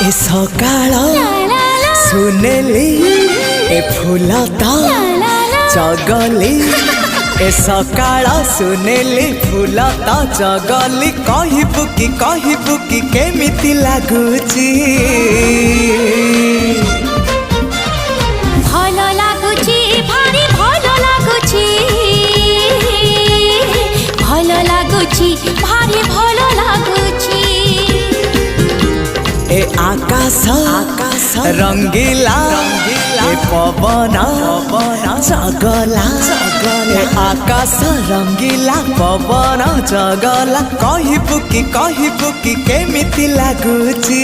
ए सकाळ सुनेली ए फूलता चगली ए सकाळ सुनेली फूलता चगली कहबू कि केमिति लागुची भल लागुची भारी भल लागुची भल लागुची भारी भल लागुची ए आकाश रंगीला ए पवन चगला ए आकाश रंगीला पवन चगला कहबू कि केमिति लागुची।